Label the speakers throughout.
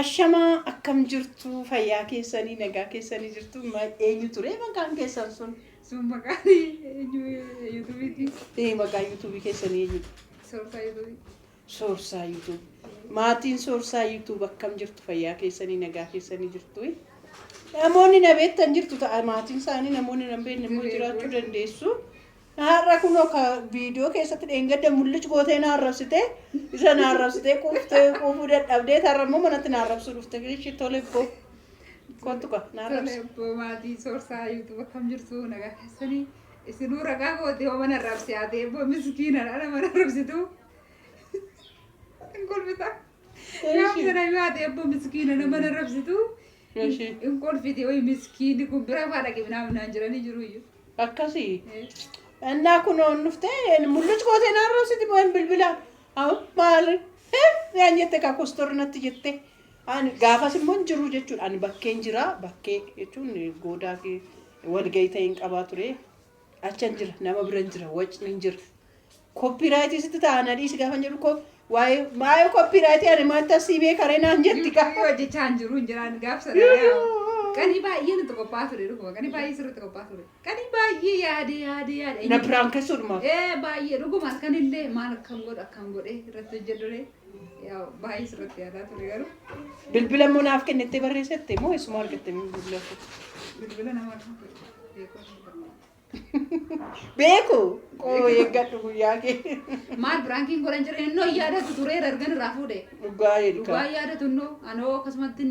Speaker 1: Ashama akkam jirtu fayyaa keessanii nagaa keessanii jirtu eenyu ture maqaan keessan sun?
Speaker 2: Sun maqaan YouTube.
Speaker 1: Maqaan YouTube keessanii eenyu?
Speaker 2: Soorsaa YouTube.
Speaker 1: Soorsaa YouTube. Maatiin Soorsaa YouTube akkam jirtu fayyaa keessanii nagaa keessanii jirtu? Namoonni na beektan jirtu ta'a maatiin isaanii namoonni na beekne immoo jiraachuu dandeessu. Har'a kunoo ka viidiyoo keessatti dheengadda mul'ich gootee na arrabsite isa na arrabsite quufuu dadhabdee tarrammoo manatti na arrabsuu dhufte ishee tole boo kottu ka na arrabsu.
Speaker 2: Tole maatii Soorsaa YouTube akkam jirtu nagaa keessanii isinuu ragaa gootee mana arrabsee haatee boo miskiina dhala mana arrabsitu. Inkolfita. Gaafsa na yoo haatee boo miskiina mana arrabsitu. Inkolfite way miskiini kun bira faadha qibnaa jiranii jiru iyyuu.
Speaker 1: Akkasii. Anna kunoo nufte mul'ich gootee na arrabsiti moo bilbilaan maali yaan jette ka kostornatti jette ani gaafas immoo jiru jechuudha ani bakkeen jira bakkee jechuun goodaa fi walgahii ta'een qabaa ture achan jira nama biran jira wacni jira koppiraayitii sitti ta'an adiis gaafa jedhu ko waa'ee koppiraayitii ani maanta siibee karee naan jetti ka
Speaker 2: hojjechaan jiru jiraan gaafsa Kani baay'ee nuti qophaa'a ture dhuguma kani baay'ee sirriitti qophaa'a ture kani baay'ee yaade
Speaker 1: na biraan keessuudhuma
Speaker 2: baay'ee dhuguma kanillee maal akkam godhe irratti hojjedhule yaa baay'ee sirriitti yaadaa ture garuu
Speaker 1: bilbila immoo naaf kennettee barreessette moo isuma argatte
Speaker 2: bilbila nama
Speaker 1: beeku qoo eeggadhu guyyaa kee
Speaker 2: maal biraankiin godhan jira innoo yaadatu ture dargan irraa fuudhe dhugaa yaadatu innoo anoo akkasumatti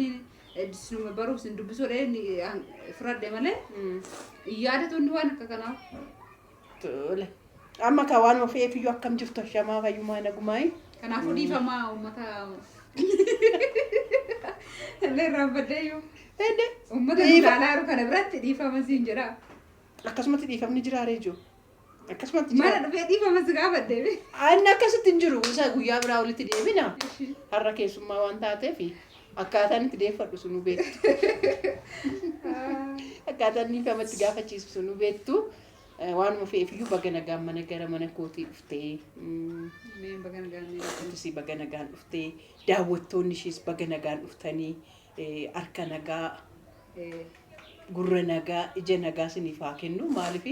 Speaker 2: Disnuma baruuf sin dubbisuudhee fudhadhe malee yaadatu inni waan akka kanaaf.
Speaker 1: Tole. Amma ka waan ofii iyyuu akkam jirtu shamaa fayyumaa nagumaayi.
Speaker 2: Kanaafuu dhiifamaa uummata illee raanfadhee iyyuu. Uummata ilaalaa jiru kana biratti dhiifama siin jedha.
Speaker 1: Akkasumatti dhiifamni jiraaree jiru. Akkasumatti
Speaker 2: mana dhufee dhiifama si gaafadhee.
Speaker 1: Inni akkasitti hin jiru isa guyyaa biraa walitti deebina. Har'a keessummaa waan taateefi. Akkaataan itti deeffadhu sunu beektu. Akkaataan dhiifamatti gaafachiisu sunu beektu. Waanuma fe'iifiyyuu baga nagaan mana gara mana kootii dhuftee. Intisii baga nagaan dhuftee. Daawwattoonni ishees baga nagaan dhuftanii harka nagaa gurra nagaa ija nagaa siniif haa kennu maaliif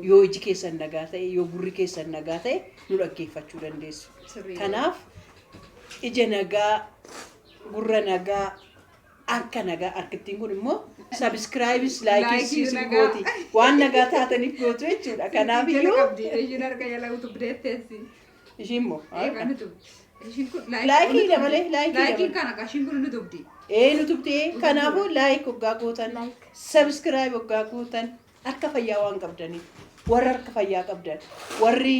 Speaker 1: yoo iji keessan nagaa ta'e yoo gurri keessan nagaa ta'e nu dhaggeeffachuu dandeessu. Kanaaf ija nagaa gurra nagaa akka nagaa harkittiin kun immoo subscribes like gooti waan nagaa taataniif gootu jechuudha kanaaf iyyuu
Speaker 2: ishiin harka jala utubdeetteessi
Speaker 1: ishiin immoo
Speaker 2: ishiin kun
Speaker 1: like dabalee
Speaker 2: like kana kashiin kun nutubdi
Speaker 1: nutubdee kanaafuu like waggaa gootan subscribe waggaa gootan harka fayyaa waan qabdaniif warra harka fayyaa qabdan warri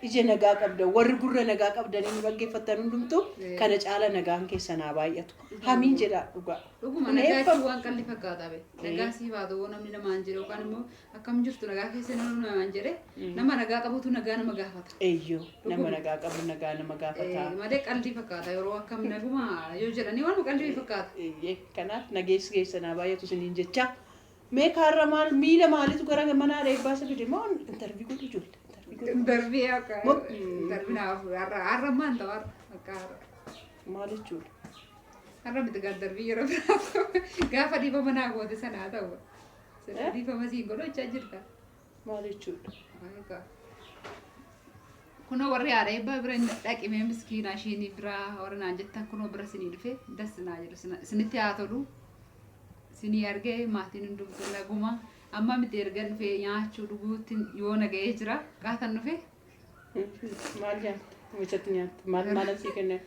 Speaker 1: ija nagaa qabdan warri gurra nagaa qabdanii nu dhaggeeffattan hundumtu kana caala nagaan keessanaa baay'atu hamiin jedha dhugaa
Speaker 2: dhuguma nagaa waan qalli fakkaata be nagaa siifaa ta'uu namni namaan jedhe yookaan immoo akkam jirtu nagaa keessa namaan jedhe nama nagaa qabutu nagaa nama gaafata
Speaker 1: eeyyoo nama nagaa qabu nagaa nama gaafata
Speaker 2: malee qalbii fakkaata yeroo akkam naguma yoo jedhanii waan qalbii fakkaata
Speaker 1: kanaaf nageessi keessanaa baay'atu isiniin jecha Make harra maal miila maalitu gara mana eebbaa sabide moo interview godhu ijoollee
Speaker 2: interview akka interview naaf harra maan ta'u akka
Speaker 1: maal jechuudha
Speaker 2: harra miti gaa interview yeroo biraa gaafa dhiifama naa goote sanaa ta'u dhiifama siin godhachaa jirta
Speaker 1: maal jechuudha
Speaker 2: kunoo warri haadha eebbaa bira dhaqimee miskiina ishiin biraa warra naan jettan kunoo bira sinii dhufe das naa jiru isinitti haa tolu Sini arge maatiin hundumtuu naguma amma miti erga dhufee nyaachuu dhuguutti yoo nagahee jira gaatan dhufe
Speaker 1: maal nyaata michatti nyaata maal asii kenna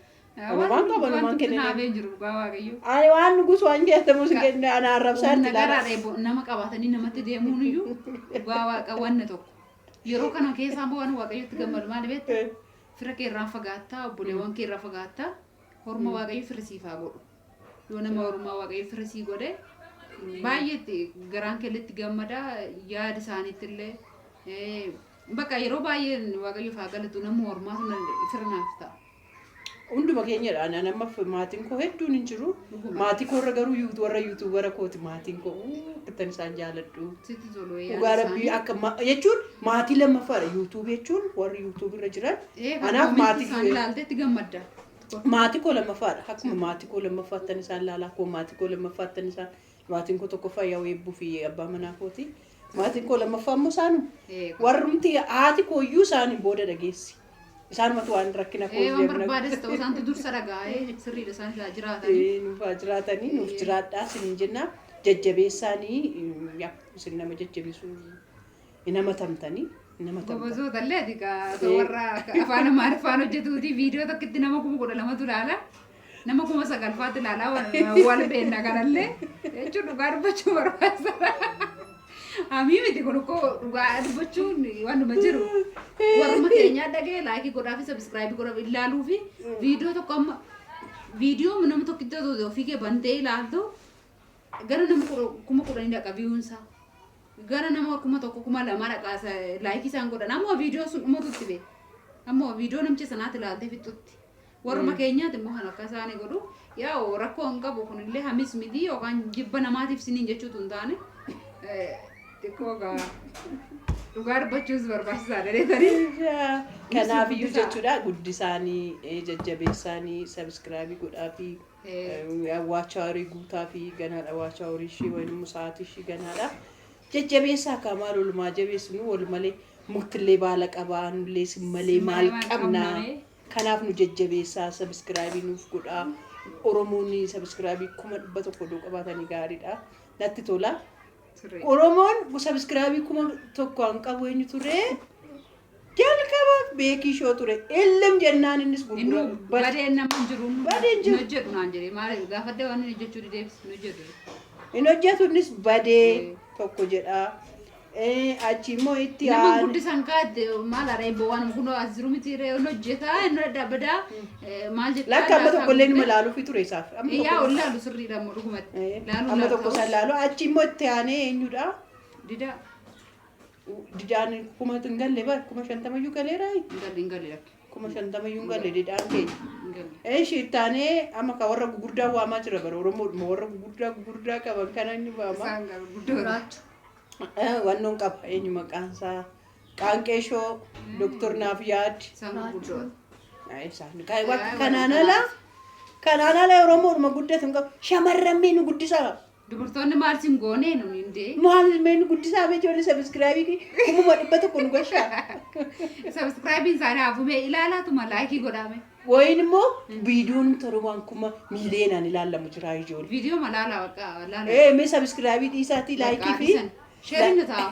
Speaker 2: waan qaban waan kenna naafee jiru dhugaa waaqayyo
Speaker 1: ani waan nugus waan jettamu si kenna ana arrabsaan
Speaker 2: nagaraa nama qabatanii namatti deemuun iyyuu dhugaa waaqa wanna tokko yeroo kana keessaa waan waaqayyotti gammadu maal beektu fira kee irraa fagaattaa obboleewwan kee irraa fagaattaa horma waaqayyo firisiifaa godhu yoo nama hormaa waaqayyo firisii godhe baay'eetti garaan kelletti gammada yaada isaaniitti illee bakka yeroo baay'ee waaqayyo faa galatu nama hormaa sun firnaaf ta'a.
Speaker 1: Hunduma keenyadha nama maatiin koo hedduun hin jiru maatii koo irra garuu warra yuutuubara kooti maatiin koo akkan isaan jaaladhu.
Speaker 2: Sitti tolu
Speaker 1: dhugaa rabbii akka jechuun maatii lammaffaadha yuutuub jechuun warri yuutuub irra jiran
Speaker 2: kanaaf maatii isaan ilaalteetti gammadda.
Speaker 1: maatii koo lammaffaadha. Akkuma maatii koo lammaffaattan isaan laalaa koo maatii koo lammaffaattan isaan maatiin koo tokko fayyaa weebbuu fi abbaa manaa kooti. Maatiin koo lammaffaa immoo isaanuma. Warrumti haati kooyyuu isaanii booda dhageessi. Isaanumatu waan rakkina koo
Speaker 2: waan barbaades ta'u isaantu dursa dhagaa'ee sirriidha isaan jiraatanii.
Speaker 1: Nuuf jiraatanii nuuf jiraadhaa siniin jenna. Jajjabeessaanii isin nama jajjabeessuu nama tamtanii.
Speaker 2: Gobozoota illee adigaa warra afaan Amaariffaan hojjetuuti viidiyoo tokkotti nama 12,000 ilaala. Nama 9,000 ilaala wal beekna kanallee jechuun dhugaa dubbachuu barbaachisa. Amii miti kun dhugaa dubbachuun waanuma jiru. Warra keenyaa dhagee laayikii godhaa fi sabiskiraayibii godhaa ilaaluu fi viidiyoo tokko amma viidiyoo nama tokkitti ofii kee bantee ilaaltu gara nama 10,000 dhaqa viyuunsaa. Gara nama 1,200 dhaqaasa laayikii isaan godhan ammoo viidiyoo sun dhumatutti bee ammoo viidiyoo namicha sanaatti ilaaltee fixutti warra keenyaati immoo kan akka isaanii godhu yaa rakkoo hin qabu kunillee hamis miti yookaan jibba namaatiif siniin jechuutu hin taane xiqqoo gaa dhugaa dubbachuus barbaachisaadha dheetanii.
Speaker 1: Kanaafiyyuu jechuudha guddisaanii jajjabeessaanii sabiskiraabii godhaa fi waachaa horii guutaa fi ganaadha waachaa horii ishii wayinimmoo sa'aatii ishii ganaadha. Jajjabeessaa kaamaa lolumaa jabeessinu wal malee muktillee baala qabaa nullee malee maal qabnaa. Kanaaf nu jajjabeessaa sabiskiraabii nuuf godhaa. Oromoonni sabiskiraabii 100,000 qabaatanii gaariidha. Natti tola. Oromoon sabiskiraabii 1,000 qabu eenyu ture? Jalqabaaf beekii shoo ture. Illim jennaan innis gurgura.
Speaker 2: Badeen nama jiru.
Speaker 1: Badeen jiru.
Speaker 2: Nu jedhu naan jedhee maal gaafadde waan inni jechuu dideebis nu jedhu.
Speaker 1: Inni hojjetu innis badee tokko jedha. Achi immoo itti
Speaker 2: nama guddisan kaadde maal areeboo waan kun as jiru miti hojjetaa inni dadhabdaa maal jedhaa.
Speaker 1: Lakka amma tokko illee nima laaluufi ture isaaf.
Speaker 2: Yaa ol laalu sirriidha ammoo dhugumatti.
Speaker 1: Amma tokko san laalu achi immoo itti aanee eenyudha?
Speaker 2: Didaa.
Speaker 1: Didaan 1,000 hin galle bar 50,000 galeera.
Speaker 2: Hin galle lakki.
Speaker 1: 50,000 hin galle didaan keenya. Ishii itti aanee amma ka warra gurguddaa waamaa jira bara Oromoo warra gurguddaa qaban kana inni waama.
Speaker 2: Isaan gurguddaa.
Speaker 1: Wannoon qaba eenyu maqaan isaa Qaanqeeshoo Doktor Naafiyaad.
Speaker 2: Isaan gurguddaa.
Speaker 1: Kanaan ala Oromoodhuma guddatu hin qabu. Shamarran mee nu guddisaa.
Speaker 2: Dubartoonni maal siin goonee nuun indee.
Speaker 1: Maal mee nu guddisaa mee ijoollee sabiskiraabii 1,100 nu gashaa.
Speaker 2: Sabiskiraabiin isaanii hafuumee ilaalaatuma laayikii godhame.
Speaker 1: Wayin immoo viidiyoon torban 1,000,000 ilaalamu jira ijoollee.
Speaker 2: Viidiyoo malaala bakka laala.
Speaker 1: Mee sabiskiraabii dhiisaatti laayikii fi.
Speaker 2: Sheerin ta'a.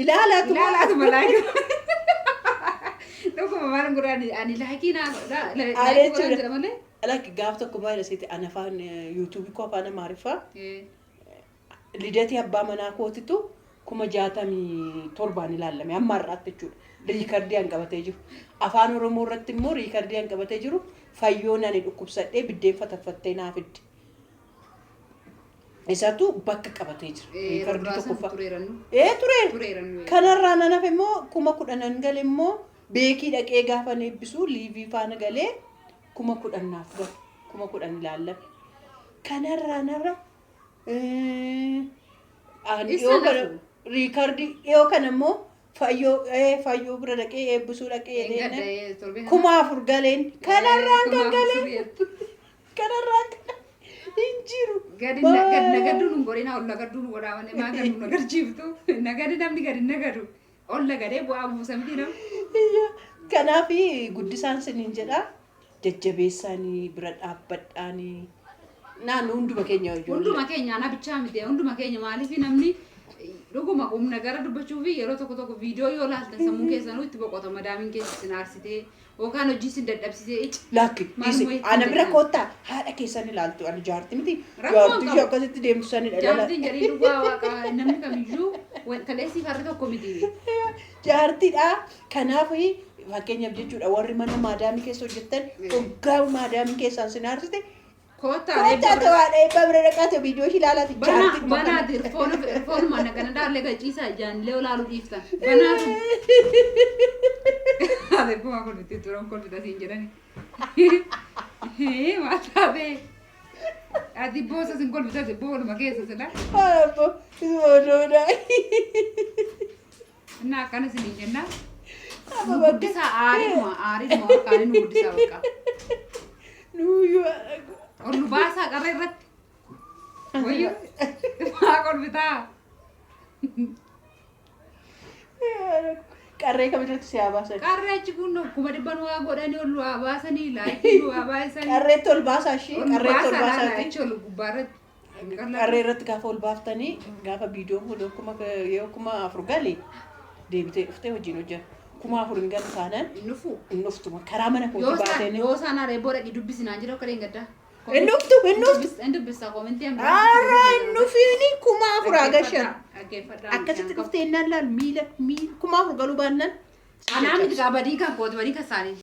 Speaker 1: Ilaalaatuma
Speaker 2: laayikii. Dhuguma maal godhan ani laayikii naa laayikii godhan jedha malee.
Speaker 1: Lakki gaaf tokko baay'ee seeti ana afaan yuutuubii koo afaan Amaariffaa. Lidatii abbaa manaa kootitu 67 ilaalame amma har'aatti jechuudha. Riikardii qabatee jiru. Afaan Oromoo irratti immoo riikardii qabatee jiru fayyoon ani dhukkubsadhee biddeen fataffattee naaf fidde. Isatu bakka qabatee jira. Riikardii tokkoffaa. Tureera. Kanarraa nan hafe immoo 10,000 gale immoo beekii dhaqee gaafa eebbisu liivii faana galee 10,000 naaf gale. 10,000 ilaalame. Kanarraa narra riikardii dhiyoo kana immoo fayyoo bira dhaqee eebbisuu dhaqee 4,000 galeen kanarraan kan galee kanarraan hin jiru.
Speaker 2: Gadi nagaduun hin godhina ol nagaduun godhaamane maa gadu nagarchiiftu nagadi namni gadi nagadu ol nagadee bu'aa buusa miti nama.
Speaker 1: Kanaaf guddisaan siniin jedha jajjabeessaanii bira dhaabbadhaanii naannoo hunduma keenya ijoollee.
Speaker 2: Hunduma keenya ana bichaa miti hunduma keenya maaliif namni dhuguma humna gara dubbachuu fi yeroo tokko viidiyoo yoo laaltan sammuu keessanuu itti boqota madaamiin keessa isin aarsitee yookaan hojii isin dadhabsitee.
Speaker 1: Lakki ana bira koottaa haadha keessan ilaaltu ani jaartii miti jaartii ishee akkasitti deemtu sanidha.
Speaker 2: Jaartiin jedhee dhugaa waaqa namni kamiyyuu kaleessii farri tokko miti.
Speaker 1: Jaartiidha kanaaf fakkeenyaaf jechuudha warri mana maadaamii keessa hojjettan hoggaa maadaamii keessaan sin aarsite. Kota tawaadha eebbaa bira dhaqaate viidiyoo ishii ilaalaati jaartii.
Speaker 2: Banaati foonuma nagana daallee gachiisaa ijaanillee olaaluu dhiiftan. Banaatu. Ate kuma kun itti turan kolfita siin jedhani. Maal taatee? Ati boosa sin kolfita booluma keessa sila.
Speaker 1: Abbo isoodoodha.
Speaker 2: Innaa akkana siniin jennaa. Guddisaa aariduma akkaan inni guddisaa bakka.
Speaker 1: Nuyyuu.
Speaker 2: Ol baasaa qarree irratti. Wayyo. Maa kolfitaa.
Speaker 1: Qarree kamirratti si haa baasan?
Speaker 2: Qarree achi kun kuma dhibban waa godhanii ol waa baasanii laayikii waa baasanii.
Speaker 1: Qarreetti ol baasaa ishee qarreetti ol baasaa.
Speaker 2: Achi ol gubbaarratti.
Speaker 1: Qarree irratti gaafa ol baaftanii gaafa viidiyoon kun kuma afur galee deebitee dhuftee wajjin hojjeta. Kuma afur hin galu taanaan innuftu karaa mana kootii baatee.
Speaker 2: Yoo isaan haree booda dubbisinaan jira akka gaddaa.
Speaker 1: Innuftu.
Speaker 2: Indubbisa komintii amma.
Speaker 1: Arraa innufiini kuma afur agashan. Akkasitti dhuftee innaan laal miila kuma afur galuu baannaan.
Speaker 2: Anaa miti kaa badii kan kooti badii kan isaanii.